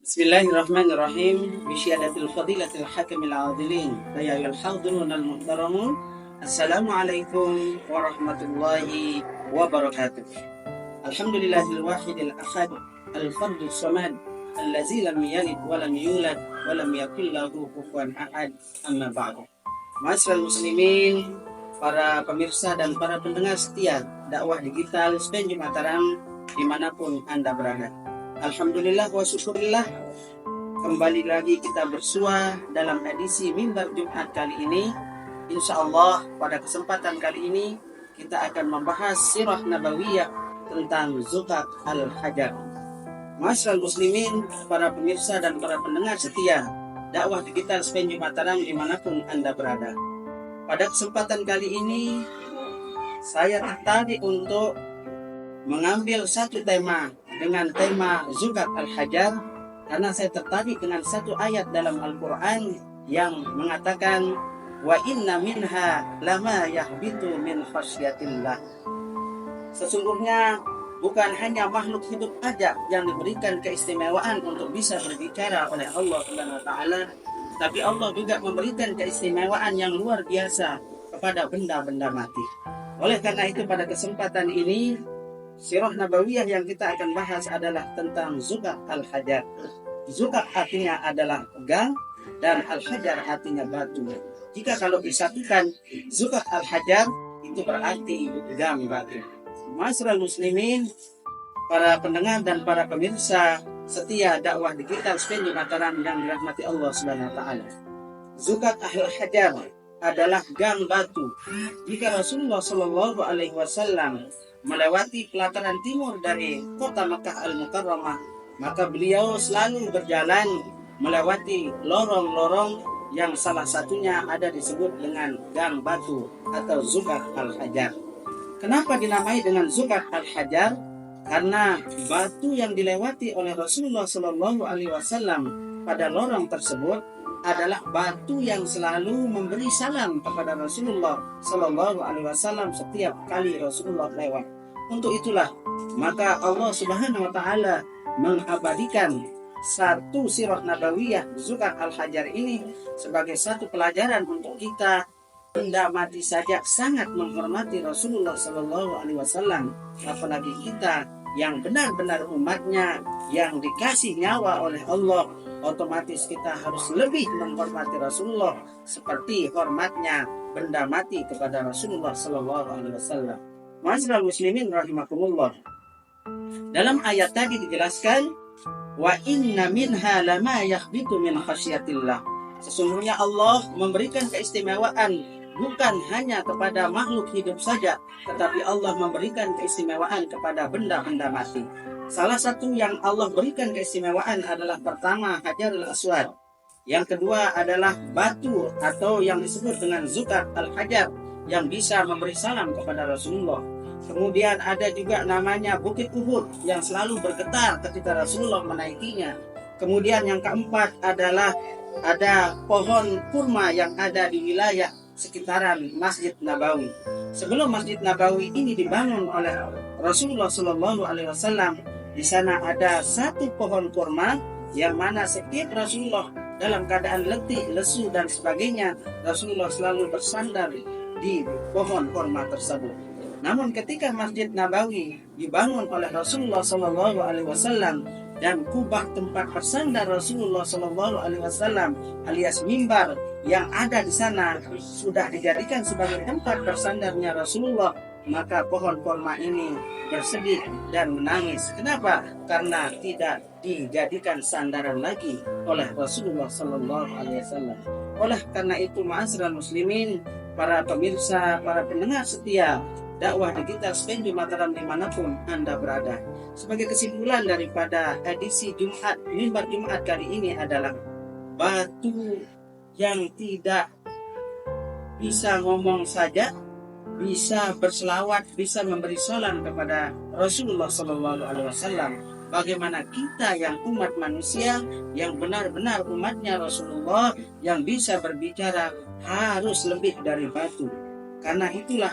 Bismillahirrahmanirrahim. Bisyadatil fadilatil hakimil adilin. Dayayul hawdun al-muhtaramun. Assalamualaikum warahmatullahi wabarakatuh. Alhamdulillahil wahidil ahad. Al-fardus samad. Allazi lam yalid wa lam yulad wa lam yakul lahu kufuwan ahad. Amma ba'du. Ma'asyiral muslimin, para pemirsa dan para pendengar setia dakwah digital SPNJ Mataram dimanapun Anda berada. Alhamdulillah wa syukurillah, kembali lagi kita bersua dalam edisi Mimbar Jumat kali ini. Insya Allah pada kesempatan kali ini kita akan membahas sirah nabawiyah tentang Zukat al-Hajar. Ma'asyiral muslimin, para pemirsa dan para pendengar setia dakwah digital SPNJ Mataram dimanapun Anda berada. Pada kesempatan kali ini saya tertarik untuk mengambil satu tema dengan tema Zukat al-Hajar, karena saya tertarik dengan satu ayat dalam Al-Quran yang mengatakan wa inna minha lama yahbitu min khasyatillah. Sesungguhnya bukan hanya makhluk hidup saja yang diberikan keistimewaan untuk bisa berbicara oleh Allah Subhanahu wa taala, tapi Allah juga memberikan keistimewaan yang luar biasa kepada benda-benda mati. Oleh karena itu pada kesempatan ini sirah nabawiyah yang kita akan bahas adalah tentang Zukat al-Hajar. Zukat artinya adalah gang dan al-Hajar artinya batu. Jika kalau disatukan Zukat al-Hajar itu berarti gang batu. Ma'asyiral muslimin, para pendengar dan para pemirsa setia dakwah digital SPNJ Mataram yang dirahmati Allah Subhanahu wa taala. Zukat al-Hajar adalah gang batu. Jika Rasulullah Shallallahu alaihi wasallam melewati pelataran timur dari kota Makkah Al-Mukarramah, maka beliau selalu berjalan melewati lorong-lorong yang salah satunya ada disebut dengan gang batu atau Zukat al-Hajar. Kenapa dinamai dengan Zukat al-Hajar? Karena batu yang dilewati oleh Rasulullah Shallallahu alaihi wasallam pada lorong tersebut adalah batu yang selalu memberi salam kepada Rasulullah Shallallahu alaihi wasallam setiap kali Rasulullah lewat. Untuk itulah maka Allah Subhanahu wa taala mengabadikan satu sirah nabawiyah Zukat al-Hajar ini sebagai satu pelajaran untuk kita. Benda mati saja sangat menghormati Rasulullah Shallallahu alaihi wasallam, apalagi kita yang benar-benar umatnya yang dikasih nyawa oleh Allah. Otomatis kita harus lebih menghormati Rasulullah seperti hormatnya benda mati kepada Rasulullah Sallallahu Alaihi Wasallam. Ma'asyiral muslimin rahimakumullah. Dalam ayat tadi dijelaskan wa inna minha lama yahbitu min khasyatillah. Sesungguhnya Allah memberikan keistimewaan bukan hanya kepada makhluk hidup saja, tetapi Allah memberikan keistimewaan kepada benda-benda mati. Salah satu yang Allah berikan keistimewaan adalah pertama Hajarul Aswad. Yang kedua adalah batu atau yang disebut dengan Zukat al-Hajar yang bisa memberi salam kepada Rasulullah. Kemudian ada juga namanya Bukit Uhud yang selalu bergetar ketika Rasulullah menaikinya. Kemudian yang keempat adalah ada pohon kurma yang ada di wilayah sekitaran Masjid Nabawi. Sebelum Masjid Nabawi ini dibangun oleh Rasulullah Shallallahu Alaihi Wasallam, di sana ada satu pohon kurma yang mana setiap Rasulullah dalam keadaan letih, lesu dan sebagainya, Rasulullah selalu bersandar di pohon kurma tersebut. Namun ketika Masjid Nabawi dibangun oleh Rasulullah Shallallahu Alaihi Wasallam dan kubah tempat bersandar Rasulullah Shallallahu Alaihi Wasallam alias mimbar yang ada di sana sudah dijadikan sebagai tempat bersandarnya Rasulullah, maka pohon kurma ini bersedih dan menangis. Kenapa? Karena tidak dijadikan sandaran lagi oleh Rasulullah Sallallahu Alaihi Wasallam. Oleh karena itu, ma'asyiral muslimin, para pemirsa, para pendengar setia dakwah digital SPNJ Mataram dimanapun Anda berada. Sebagai kesimpulan daripada edisi Jumat, Mimbar Jumat kali ini adalah batu yang tidak bisa ngomong saja, bisa berselawat, bisa memberi salam kepada Rasulullah Sallallahu Alaihi Wasallam. Bagaimana kita yang umat manusia yang benar-benar umatnya Rasulullah yang bisa berbicara harus lebih dari batu. Karena itulah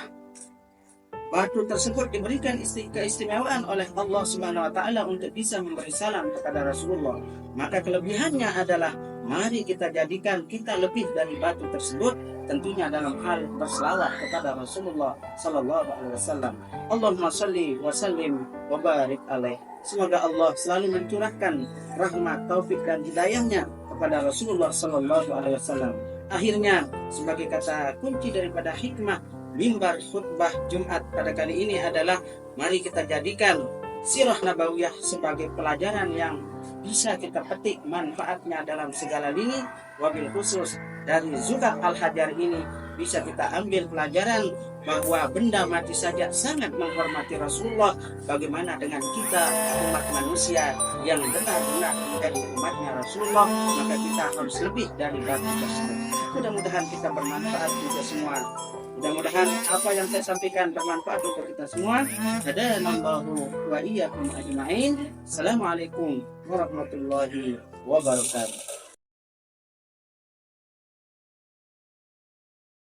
batu tersebut diberikan keistimewaan oleh Allah Subhanahu wa taala untuk bisa memberi salam kepada Rasulullah. Maka kelebihannya adalah mari kita jadikan kita lebih dari batu tersebut, tentunya dalam hal berselawat kepada Rasulullah sallallahu alaihi wasallam. Allahumma shalli wa sallim wa barik alaih. Semoga Allah selalu mencurahkan rahmat, taufik dan hidayahnya kepada Rasulullah sallallahu alaihi wasallam. Akhirnya, sebagai kata kunci daripada hikmah mimbar khutbah Jumat pada kali ini adalah mari kita jadikan sirah nabawiyah sebagai pelajaran yang bisa kita petik manfaatnya dalam segala lini. Wabil khusus dari Zuhad Al-Hajar ini bisa kita ambil pelajaran bahwa benda mati saja sangat menghormati Rasulullah. Bagaimana dengan kita umat manusia yang benar-benar menjadi umatnya Rasulullah, maka kita harus lebih dari batu tersebut. Mudah-mudahan kita bermanfaat juga semua. Mudah-mudahan apa yang saya sampaikan bermanfaat untuk kita semua. Hadanallahu wa iyyakum ajma'in. Assalamualaikum warahmatullahi wabarakatuh.